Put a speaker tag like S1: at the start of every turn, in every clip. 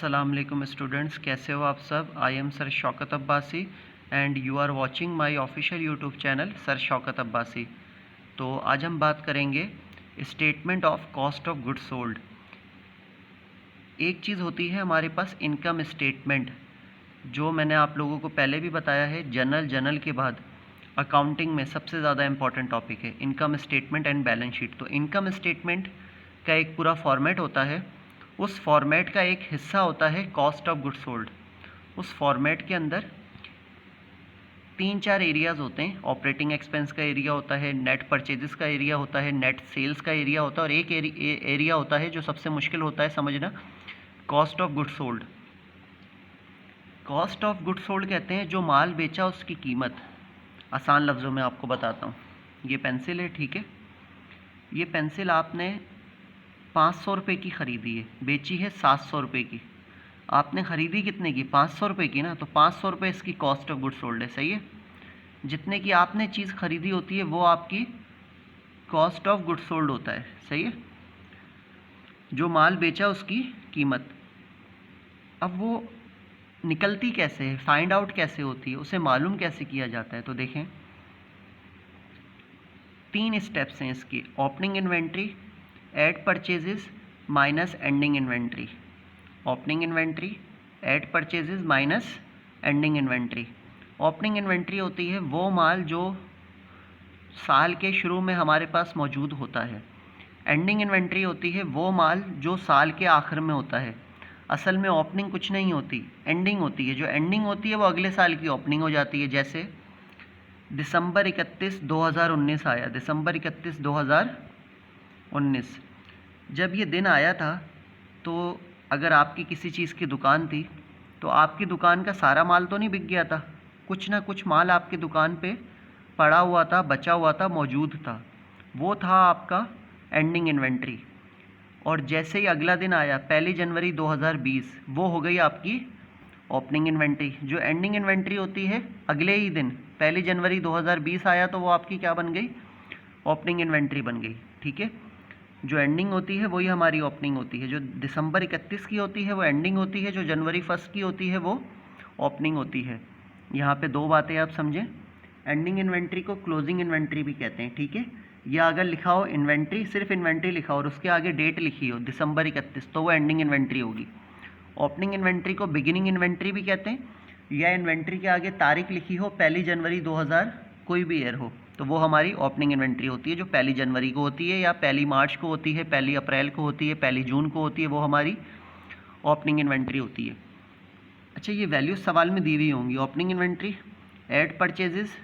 S1: अस्सलाम वालेकुम स्टूडेंट्स, कैसे हो आप सब। I am sir Shaukat Abbasi and you are watching my official YouTube channel sir Shaukat Abbasi. तो आज हम बात करेंगे statement of cost of goods sold. एक चीज़ होती है हमारे पास इनकम स्टेटमेंट, जो मैंने आप लोगों को पहले भी बताया है। जनरल के बाद अकाउंटिंग में सबसे ज़्यादा इंपॉर्टेंट टॉपिक है income statement and balance sheet. तो इनकम स्टेटमेंट का एक पूरा फॉर्मेट होता है, उस फॉर्मेट का एक हिस्सा होता है कॉस्ट ऑफ गुड्स सोल्ड। उस फॉर्मेट के अंदर 3-4 एरियाज़ होते हैं। ऑपरेटिंग एक्सपेंस का एरिया होता है, नेट परचेजेस का एरिया होता है, नेट सेल्स का एरिया होता है, और एक एरिया होता है जो सबसे मुश्किल होता है समझना, cost of goods sold. Cost of goods sold कहते हैं जो माल बेचा उसकी कीमत। आसान लफ्ज़ों में आपको बताता हूँ। ये पेंसिल है, ठीक है। ये पेंसिल आपने 500 रुपये की ख़रीदी है, बेची है 700 रुपये की। आपने ख़रीदी कितने की? 500 रुपये की ना, तो 500 रुपये इसकी कॉस्ट ऑफ गुड्स सोल्ड है, सही है। जितने की आपने चीज़ ख़रीदी होती है वो आपकी कॉस्ट ऑफ गुड्स सोल्ड होता है, सही है। जो माल बेचा उसकी कीमत। अब वो निकलती कैसे है, फाइंड आउट कैसे होती है, उसे मालूम कैसे किया जाता है? तो देखें, 3 स्टेप्स हैं इसकी। Opening inventory, add purchases minus ending inventory. Opening inventory, add purchases minus ending inventory. Opening inventory होती है वो माल जो साल के शुरू में हमारे पास मौजूद होता है। एंडिंग इन्वेंट्री होती है वो माल जो साल के आखिर में होता है। असल में ओपनिंग कुछ नहीं होती, एंडिंग होती है। जो एंडिंग होती है वो अगले साल की ओपनिंग हो जाती है। जैसे दिसंबर 31, 2019 आया, दिसंबर 31, 2019 जब ये दिन आया था, तो अगर आपकी किसी चीज़ की दुकान थी तो आपकी दुकान का सारा माल तो नहीं बिक गया था, कुछ ना कुछ माल आपकी दुकान पे पड़ा हुआ था, बचा हुआ था, मौजूद था। वो था आपका एंडिंग इन्वेंट्री। और जैसे ही अगला दिन आया 1 जनवरी 2020, वो हो गई आपकी ओपनिंग इन्वेंट्री। जो एंडिंग इन्वेंट्री होती है अगले ही दिन 1 जनवरी 2020 आया तो वो आपकी क्या बन गई? ओपनिंग इन्वेंट्री बन गई, ठीक है। जो एंडिंग होती है वही हमारी ओपनिंग होती है। जो दिसंबर 31 की होती है वो एंडिंग होती है, जो जनवरी 1 की होती है वो ओपनिंग होती है। यहाँ पे 2 बातें आप समझें। एंडिंग इन्वेंट्री को क्लोजिंग इन्वेंट्री भी कहते हैं, ठीक है। या अगर लिखा हो इन्वेंट्री, सिर्फ इन्वेंट्री लिखा हो और उसके आगे डेट लिखी हो दिसंबर 31, तो वो एंडिंग इन्वेंट्री होगी। ओपनिंग इन्वेंट्री को बिगिनिंग इन्वेंट्री भी कहते हैं। या इन्वेंट्री के आगे तारीख लिखी हो 1 जनवरी 2000 कोई भी ईयर हो, तो वो हमारी ओपनिंग इन्वेंट्री होती है, जो 1 जनवरी को होती है, या 1 मार्च को होती है, 1 अप्रैल को होती है, 1 जून को होती है, वो हमारी ओपनिंग इन्वेंट्री होती है। अच्छा, ये वैल्यूज सवाल में दी हुई होंगी। ओपनिंग इन्वेंट्री, ऐड परचेजेस,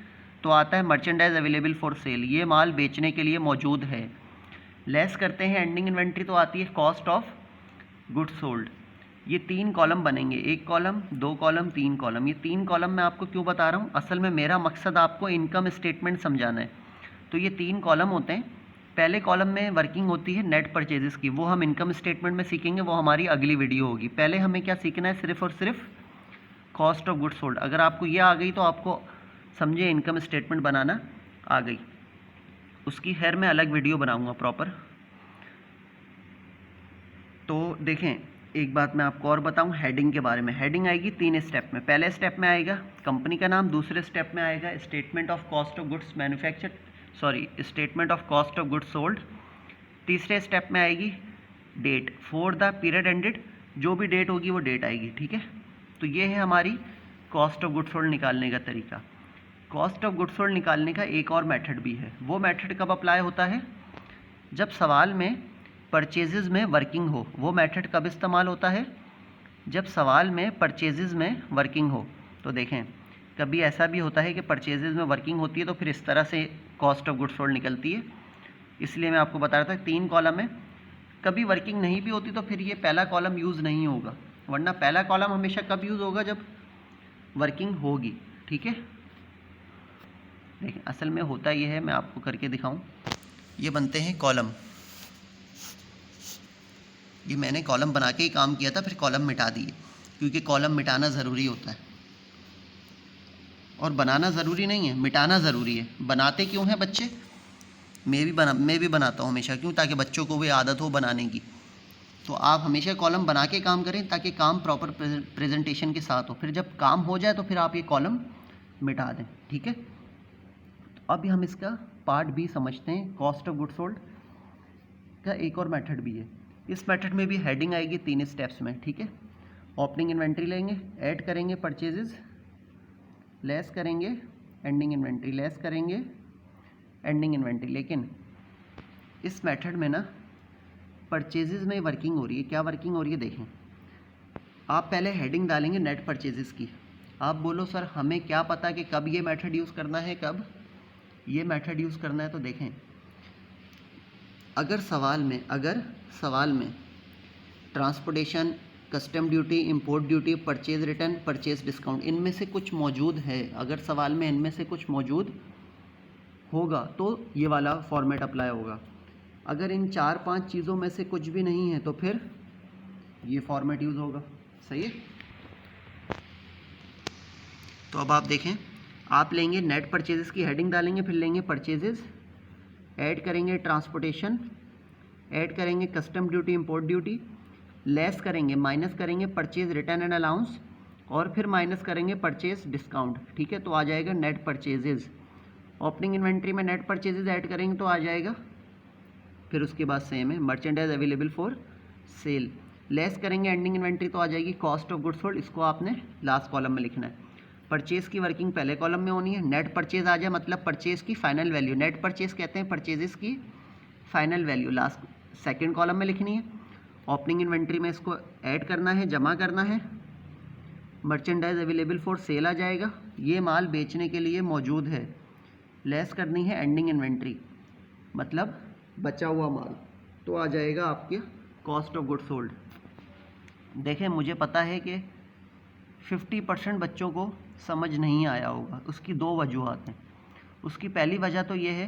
S1: तो आता है मर्चेंडाइज अवेलेबल फॉर सेल, ये माल बेचने के लिए मौजूद है। लेस करते हैं एंडिंग इन्वेंट्री, तो आती है कॉस्ट ऑफ गुड्स सोल्ड। ये 3 कॉलम बनेंगे, 1 कॉलम, 2 कॉलम, 3 कॉलम। ये 3 कॉलम मैं आपको क्यों बता रहा हूँ, असल में मेरा मकसद आपको इनकम स्टेटमेंट समझाना है। तो ये 3 कॉलम होते हैं। पहले कॉलम में वर्किंग होती है नेट परचेजेस की, वो हम इनकम स्टेटमेंट में सीखेंगे, वो हमारी अगली वीडियो होगी। पहले हमें क्या सीखना है, सिर्फ और सिर्फ कॉस्ट ऑफ गुड्स सोल्ड। अगर आपको ये आ गई तो आपको समझे इनकम स्टेटमेंट बनाना आ गई। उसकी खैर मैं अलग वीडियो बनाऊंगा प्रॉपर। तो देखें, एक बात मैं आपको और बताऊं हेडिंग के बारे में। हेडिंग आएगी 3 स्टेप में। पहले स्टेप में आएगा कंपनी का नाम, दूसरे स्टेप में आएगा statement of cost of goods manufactured, statement of cost of goods sold. तीसरे स्टेप में आएगी date for the period ended, जो भी डेट होगी वो डेट आएगी, ठीक है। तो ये है हमारी कॉस्ट ऑफ गुड्स सोल्ड निकालने का तरीका। कॉस्ट ऑफ गुड्स सोल्ड निकालने का एक और मेथड भी है। वो मेथड कब अप्लाई होता है, जब सवाल में परचेजेस में वर्किंग हो। वो मेथड कब इस्तेमाल होता है, जब सवाल में परचेजेस में वर्किंग हो। तो देखें, कभी ऐसा भी होता है कि परचेजेस में वर्किंग होती है तो फिर इस तरह से कॉस्ट ऑफ गुड्स सोल्ड निकलती है। इसलिए मैं आपको बता रहा था 3 कॉलम है। कभी वर्किंग नहीं भी होती तो फिर ये पहला कॉलम यूज़ नहीं होगा, वरना पहला कॉलम हमेशा कब यूज़ होगा, जब वर्किंग होगी, ठीक है। देखिए, असल में होता ये है, मैं आपको करके दिखाऊं। ये बनते हैं कॉलम। ये मैंने कॉलम बना के ही काम किया था, फिर कॉलम मिटा दिए, क्योंकि कॉलम मिटाना ज़रूरी होता है। और बनाना ज़रूरी नहीं है, मिटाना ज़रूरी है। बनाते क्यों हैं बच्चे? मैं भी बनाता हूँ हमेशा, क्यों? ताकि बच्चों को भी आदत हो बनाने की। तो आप हमेशा कॉलम बना के काम करें ताकि काम प्रॉपर प्रेजेंटेशन के साथ हो। फिर जब काम हो जाए तो फिर आप ये कॉलम मिटा दें, ठीक है। तो अभी हम इसका पार्ट भी समझते हैं। कॉस्ट ऑफ गुड्स सोल्ड का एक और मेथड भी है। इस मेथड में भी हेडिंग आएगी 3 स्टेप्स में, ठीक है। ओपनिंग इन्वेंट्री लेंगे, ऐड करेंगे परचेजेस, लेस करेंगे एंडिंग इन्वेंट्री, लेस करेंगे एंडिंग इन्वेंट्री। लेकिन इस मेथड में ना परचेजेस में वर्किंग हो रही है। क्या वर्किंग हो रही है देखें। आप पहले हेडिंग डालेंगे नेट परचेजेस की। आप बोलो सर हमें क्या पता कि कब ये मेथड यूज़ करना है, कब ये मेथड यूज़ करना है। तो देखें, अगर सवाल में transportation, custom duty, import duty, purchase return, purchase discount, इनमें से कुछ मौजूद है, अगर सवाल में इनमें से कुछ मौजूद होगा तो ये वाला फॉर्मेट अप्लाई होगा। अगर इन 4-5 चीज़ों में से कुछ भी नहीं है तो फिर ये फॉर्मेट यूज़ होगा। सही है। तो अब आप देखें, आप लेंगे नेट परचेजेस की हेडिंग डालेंगे, फिर लेंगे परचेजेस, ऐड करेंगे ट्रांसपोर्टेशन, ऐड करेंगे custom duty, import duty, less करेंगे, माइनस करेंगे परचेज रिटर्न एंड अलाउंस, और फिर माइनस करेंगे परचेज डिस्काउंट, ठीक है। तो आ जाएगा नेट परचेजेस। ओपनिंग इन्वेंट्री में नेट परचेजेस ऐड करेंगे तो आ जाएगा, फिर उसके बाद सेम है merchandise available for sale. Less करेंगे एंडिंग इन्वेंट्री तो आ जाएगी कॉस्ट ऑफ गुड्स सोल्ड, इसको आपने लास्ट कॉलम में लिखना है। परचेज़ की वर्किंग पहले कॉलम में होनी है। नेट परचेज आ जाए मतलब परचेज़ की फाइनल वैल्यू, नेट परचेज कहते हैं परचेजेस की final value, last second column में लिखनी है। ओपनिंग इन्वेंट्री में इसको ऐड करना है, जमा करना है। मर्चेंडाइज अवेलेबल फॉर सेल आ जाएगा, ये माल बेचने के लिए मौजूद है। लेस करनी है एंडिंग इन्वेंट्री मतलब बचा हुआ माल, तो आ जाएगा आपके कॉस्ट ऑफ गुड्स सोल्ड। देखें, मुझे पता है कि 50% बच्चों को समझ नहीं आया होगा। उसकी 2 वजूहत हैं। उसकी पहली वजह तो ये है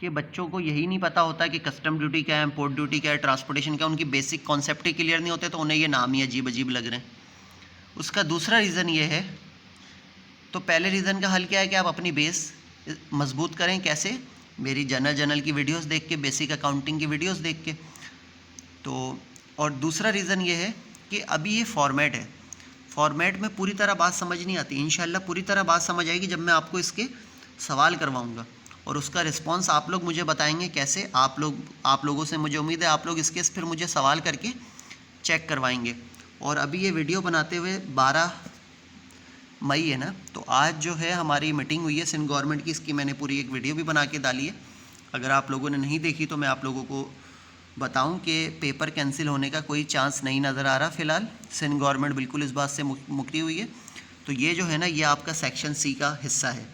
S1: कि बच्चों को यही नहीं पता होता कि कस्टम ड्यूटी क्या है, इंपोर्ट ड्यूटी क्या है, ट्रांसपोर्टेशन क्या है। उनकी बेसिक कॉन्सेप्ट ही क्लियर नहीं होते, तो उन्हें ये नाम ही अजीब अजीब लग रहे हैं। उसका दूसरा रीज़न ये है, तो पहले रीज़न का हल क्या है कि आप अपनी बेस मजबूत करें। कैसे? मेरी जनरल की वीडियोस देख के, बेसिक अकाउंटिंग की वीडियोस देख के। तो और दूसरा रीज़न ये है कि अभी ये फॉर्मेट है, फॉर्मेट में पूरी तरह बात समझ नहीं आती। इंशाल्लाह पूरी तरह बात समझ आएगी जब मैं आपको इसके सवाल करवाऊंगा और उसका रिस्पांस आप लोग मुझे बताएंगे कैसे। आप लोगों से मुझे उम्मीद है आप लोग इसके फिर मुझे सवाल करके चेक करवाएंगे। और अभी ये वीडियो बनाते हुए 12 मई है ना, तो आज जो है हमारी मीटिंग हुई है सिंध गवर्नमेंट की, इसकी मैंने पूरी एक वीडियो भी बना के डाली है। अगर आप लोगों ने नहीं देखी तो मैं आप लोगों को बताऊं कि पेपर कैंसिल होने का कोई चांस नहीं नज़र आ रहा फ़िलहाल। सिंध गवर्नमेंट बिल्कुल इस बात से मुकरी हुई है। तो ये जो है ना, ये आपका सेक्शन सी का हिस्सा है,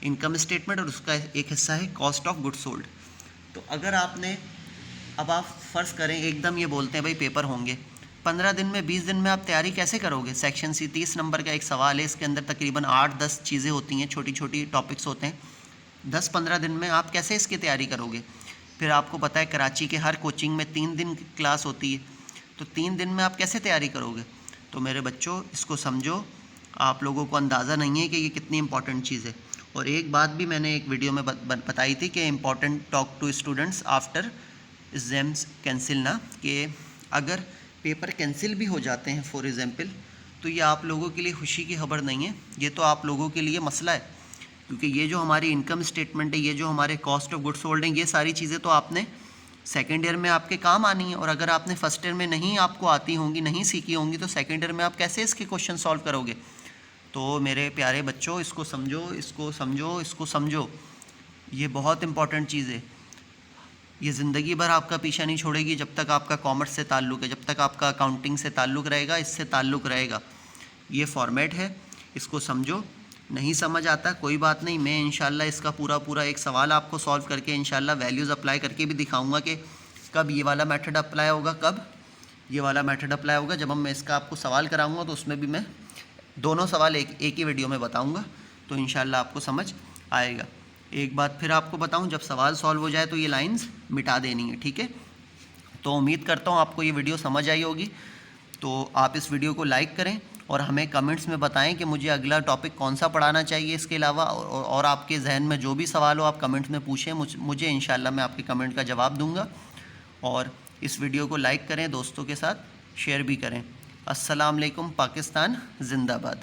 S1: इनकम स्टेटमेंट, और उसका एक हिस्सा है कॉस्ट ऑफ गुड्स सोल्ड। तो अगर आपने, अब आप फ़र्ज़ करें एकदम ये बोलते हैं भाई पेपर होंगे 15 दिन में, 20 दिन में, आप तैयारी कैसे करोगे? सेक्शन सी 30 नंबर का एक सवाल है, इसके अंदर तकरीबन 8-10 चीज़ें होती हैं, छोटी छोटी टॉपिक्स होते हैं। 10-15 दिन में आप कैसे इसकी तैयारी करोगे? फिर आपको पता है कराची के हर कोचिंग में 3 दिन क्लास होती है, तो 3 दिन में आप कैसे तैयारी करोगे? तो मेरे बच्चों इसको समझो, आप लोगों को अंदाज़ा नहीं है कि ये कितनी इंपॉर्टेंट चीज़ है। और एक बात भी मैंने एक वीडियो में बताई थी कि important talk to students after exams cancel ना, कि अगर पेपर कैंसिल भी हो जाते हैं फॉर एग्जाम्पल, तो ये आप लोगों के लिए खुशी की खबर नहीं है, ये तो आप लोगों के लिए मसला है। क्योंकि ये जो हमारी इनकम स्टेटमेंट है, ये जो हमारे कॉस्ट ऑफ गुड्स सोल्ड है, ये सारी चीज़ें तो आपने सेकेंड ईयर में आपके काम आनी है। और अगर आपने फर्स्ट ईयर में नहीं आपको आती होंगी, नहीं सीखी होंगी, तो सेकेंड ईयर में आप कैसे इसके क्वेश्चन सॉल्व करोगे? तो मेरे प्यारे बच्चों इसको समझो, इसको समझो, इसको समझो, ये बहुत इंपॉर्टेंट चीज़ है। ये ज़िंदगी भर आपका पीछा नहीं छोड़ेगी जब तक आपका कॉमर्स से ताल्लुक़ है, जब तक आपका अकाउंटिंग से ताल्लुक़ रहेगा, इससे ताल्लुक़ रहेगा। ये फॉर्मेट है, इसको समझो। नहीं समझ आता कोई बात नहीं, मैं इंशाल्लाह इसका पूरा एक सवाल आपको सॉल्व करके इंशाल्लाह वैल्यूज़ अप्लाई करके भी दिखाऊंगा कि कब ये वाला मेथड अप्लाई होगा, कब ये वाला मेथड अप्लाई होगा। जब मैं इसका आपको सवाल कराऊंगा तो उसमें भी मैं दोनों सवाल एक ही वीडियो में बताऊंगा, तो इंशाल्लाह आपको समझ आएगा। एक बात फिर आपको बताऊं, जब सवाल सॉल्व हो जाए तो ये लाइंस मिटा देनी है, ठीक है। तो उम्मीद करता हूं आपको ये वीडियो समझ आई होगी। तो आप इस वीडियो को लाइक करें और हमें कमेंट्स में बताएं कि मुझे अगला टॉपिक कौन सा पढ़ाना चाहिए। इसके अलावा और आपके जहन में जो भी सवाल हो आप कमेंट्स में पूछें, मुझे इंशाल्लाह मैं आपके कमेंट का जवाब दूंगा। और इस वीडियो को लाइक करें, दोस्तों के साथ शेयर भी करें। अस्सलाम वालेकुम, पाकिस्तान जिंदाबाद।